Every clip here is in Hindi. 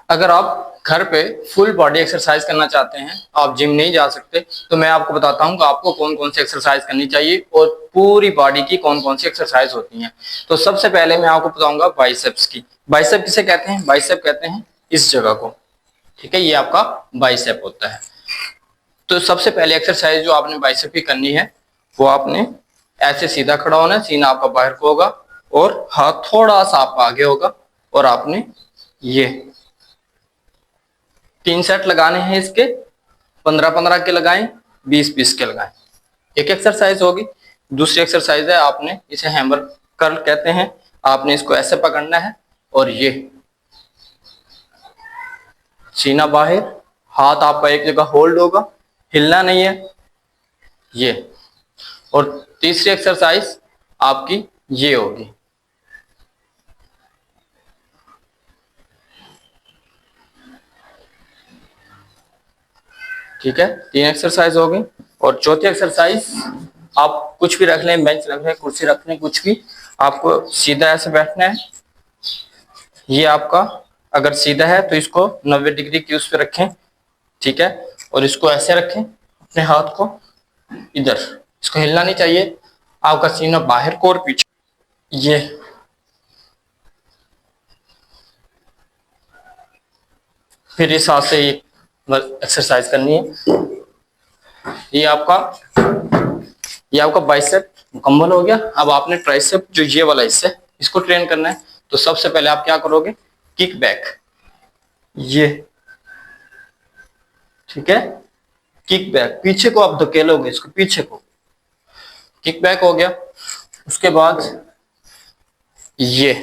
अगर आप घर पे फुल बॉडी एक्सरसाइज करना चाहते हैं, आप जिम नहीं जा सकते, तो मैं आपको बताता हूँ कि आपको कौन कौन सी एक्सरसाइज करनी चाहिए और पूरी बॉडी की कौन कौन सी एक्सरसाइज होती हैं। तो सबसे पहले मैं आपको बताऊंगा बाइसेप्स की। बाइसेप किसे कहते हैं? बाइसेप कहते हैं इस जगह को। ठीक है, ये आपका बाइसेप होता है। तो सबसे पहले एक्सरसाइज जो आपने बाइसेप की करनी है, वो आपने ऐसे सीधा खड़ा होना है, सीना आपका बाहर को होगा और हाथ थोड़ा सा आपका आगे होगा, और आपने ये 3 सेट लगाने हैं इसके। 15-15 के लगाएं, 20-20 के लगाएं। एक एक्सरसाइज होगी। दूसरी एक्सरसाइज है, आपने इसे हैमर कर्ल कहते हैं। आपने इसको ऐसे पकड़ना है और ये सीना बाहर, हाथ आपका एक जगह होल्ड होगा, हिलना नहीं है ये। और तीसरी एक्सरसाइज आपकी ये होगी। ठीक है, 3 एक्सरसाइज हो गई। और चौथी एक्सरसाइज, आप कुछ भी रख लें, बेंच रख लें, कुर्सी रख लें, कुछ भी, आपको सीधा ऐसे बैठना है। ये आपका अगर सीधा है तो इसको 90 डिग्री की उस पे रखें। ठीक है, और इसको ऐसे रखें, अपने हाथ को इधर, इसको हिलना नहीं चाहिए। आपका सीना बाहर को और पीछे, ये फिर इस हाथ से ये एक्सरसाइज करनी है। ये आपका बाइसेप मुकम्मल हो गया। अब आपने ट्राइसेप, जो ये वाला हिस्सा है, इसको ट्रेन करना है। तो सबसे पहले आप क्या करोगे? किक बैक, ये। ठीक है, किक बैक, पीछे को आप धकेलोगे इसको, पीछे को। किक बैक हो गया। उसके बाद ये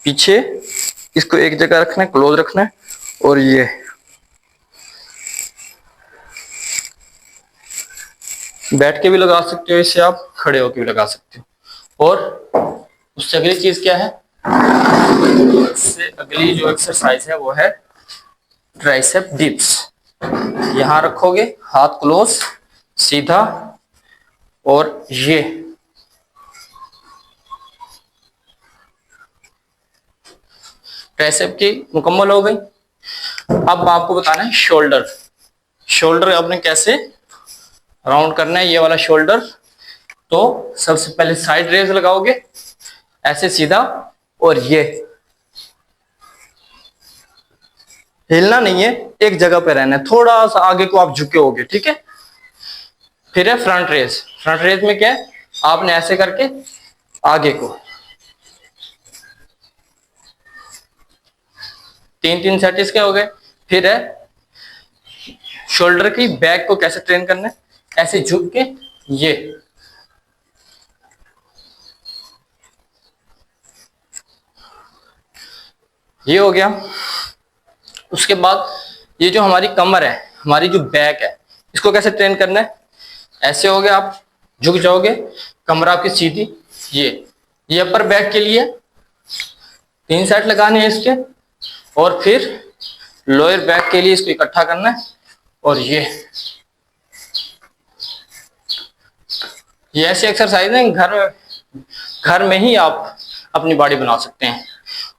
पीछे, इसको एक जगह रखना है, क्लोज रखना है, और ये बैठ के भी लगा सकते हो इसे, आप खड़े होके भी लगा सकते हो। और उससे अगली चीज क्या है? उससे अगली जो एक्सरसाइज है वो है ट्राइसेप डिप्स। यहां रखोगे, हाथ क्लोज, सीधा, और ये ट्राइसेप की मुकम्मल हो गई। अब आपको बताना है शोल्डर। शोल्डर आपने कैसे राउंड करना है, ये वाला शोल्डर। तो सबसे पहले साइड रेज लगाओगे ऐसे सीधा, और ये हिलना नहीं है, एक जगह पे रहना है, थोड़ा सा आगे को आप झुके होगे। ठीक है, फिर है फ्रंट रेज। फ्रंट रेज में क्या है? आपने ऐसे करके आगे को 3-3 सेट इसके हो गए। फिर है शोल्डर की बैक को कैसे ट्रेन करना है, ऐसे झुक के, ये हो गया। उसके बाद ये जो हमारी कमर है, हमारी जो बैक है, इसको कैसे ट्रेन करना है? ऐसे हो गया, आप झुक जाओगे, कमर आपकी सीधी। ये अपर बैक के लिए 3 सेट लगाने हैं इसके। और फिर लोअर बैक के लिए इसको इकट्ठा करना है, और ये ऐसी एक्सरसाइज है घर में ही आप अपनी बॉडी बना सकते हैं।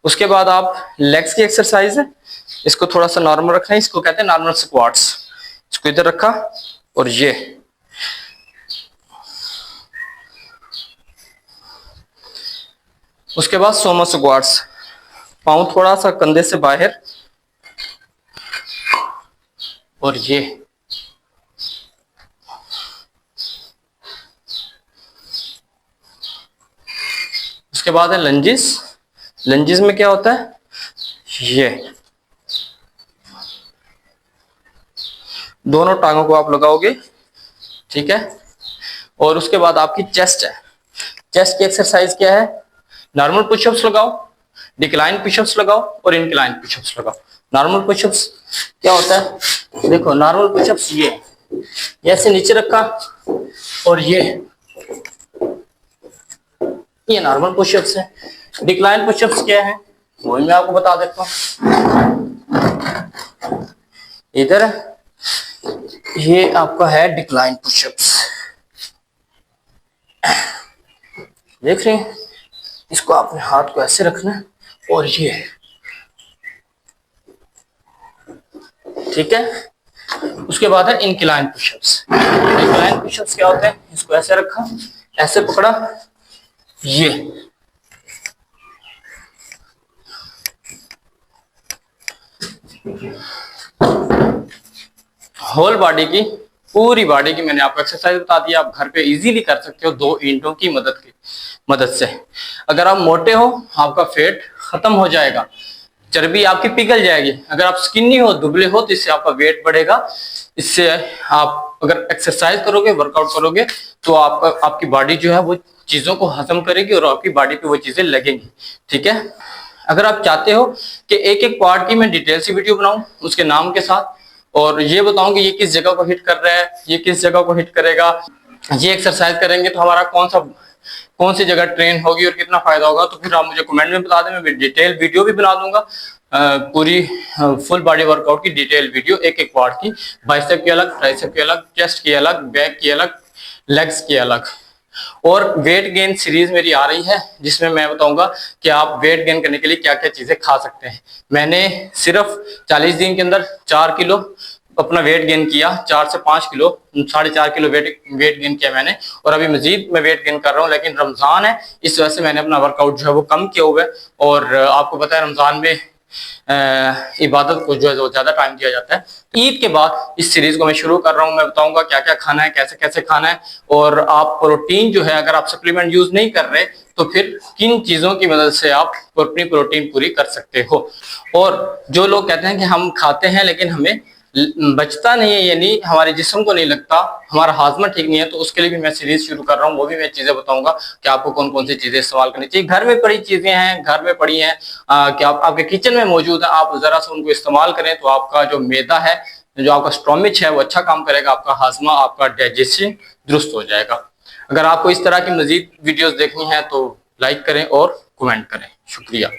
उसके बाद आप लेग्स की एक्सरसाइज है, इसको थोड़ा सा नॉर्मल रखना है, इसको कहते हैं नॉर्मल स्क्वाट्स। इसको इधर रखा, और ये उसके बाद सोमो स्क्वाट्स, पाँव थोड़ा सा कंधे से बाहर, और ये उसके बाद है लंजिस। लंजिस में क्या होता है? ये दोनों टांगों को आप लगाओगे। ठीक है, और उसके बाद आपकी चेस्ट है। चेस्ट की एक्सरसाइज क्या है? नॉर्मल पुशअप्स लगाओ, डिक्लाइन पुशअप्स लगाओ, और इंक्लाइन पुशअप्स लगाओ। नॉर्मल पुशअप्स क्या होता है? देखो, नॉर्मल पुशअप्स ये ऐसे नीचे रखा, और ये नॉर्मल पुशअप्स है। डिक्लाइन पुशअप्स क्या है, वो मैं आपको बता देता हूँ। इधर ये आपका है डिक्लाइन पुशअप्स, देख रहे हैं? इसको आपने हाथ को ऐसे रखना है, और ठीक है। उसके बाद है इंक्लाइन पुशअप्स। इंक्लाइन पुशअप्स क्या होते हैं? इसको ऐसे रखा, ऐसे पकड़ा, ये होल बॉडी की, पूरी बॉडी की मैंने आपको एक्सरसाइज बता दी। आप घर पे इजीली कर सकते हो 2 ईंटों की मदद से। अगर आप मोटे हो, आपका फैट खत्म हो जाएगा, चर्बी आपकी पिघल जाएगी। अगर आप स्किनी हो, दुबले हो, तो इससे आपका वेट बढ़ेगा। इससे आप अगर एक्सरसाइज करोगे, वर्कआउट करोगे, तो आपकी बॉडी जो है वो चीजों को हजम करेगी और आपकी बॉडी पे वो चीजें लगेंगी। ठीक है। अगर आप चाहते हो कि एक एक पार्ट की मैं डिटेल से वीडियो बनाऊं उसके नाम के साथ, और ये बताऊं कि ये किस जगह को हिट कर रहा है, ये किस जगह को हिट करेगा, ये एक्सरसाइज करेंगे तो हमारा कौन सी जगह ट्रेन होगी और कितना फायदा होगा, तो फिर आप मुझे कमेंट में बता दें। मैं डिटेल वीडियो भी बना दूंगा, पूरी फुल बॉडी वर्कआउट की डिटेल वीडियो, एक एक पार्ट की, बाइसेप की अलग, ट्राइसेप की अलग, चेस्ट की अलग, बैक की अलग, लेग्स की अलग। और वेट गेन सीरीज मेरी आ रही है, जिसमें मैं बताऊंगा कि आप वेट गेन करने के लिए क्या क्या चीजें खा सकते हैं। मैंने सिर्फ 40 दिन के अंदर 4 किलो अपना वेट गेन किया, 4 से 5 किलो, 4.5 किलो वेट गेन किया मैंने, और अभी मजीद मैं वेट गेन कर रहा हूँ। लेकिन रमजान है, इस वजह से मैंने अपना वर्कआउट जो है वो कम किया हुआ है। और आपको पता है रमजान में इबादत को जो है वो ज्यादा टाइम दिया जाता है। ईद के बाद इस सीरीज को मैं शुरू कर रहा हूँ। मैं बताऊंगा क्या क्या खाना है, कैसे कैसे खाना है, और आप प्रोटीन जो है, अगर आप सप्लीमेंट यूज नहीं कर रहे तो फिर किन चीजों की मदद से आप अपनी प्रोटीन पूरी कर सकते हो। और जो लोग कहते हैं कि हम खाते हैं लेकिन हमें बचता नहीं है, यानी हमारे जिस्म को नहीं लगता, हमारा हाजमा ठीक नहीं है, तो उसके लिए भी मैं सीरीज शुरू कर रहा हूँ। वो भी मैं चीजें बताऊंगा कि आपको कौन कौन सी चीजें इस्तेमाल करनी चाहिए। घर में पड़ी चीजें हैं, घर में पड़ी हैं, कि आपके किचन में मौजूद है, आप जरा सा उनको इस्तेमाल करें तो आपका जो मैदा है, जो आपका स्टोमिच है, वो अच्छा काम करेगा, आपका हाजमा, आपका डाइजेशन दुरुस्त हो जाएगा। अगर आपको इस तरह की मजीद वीडियोस देखनी है तो लाइक करें और कमेंट करें। शुक्रिया।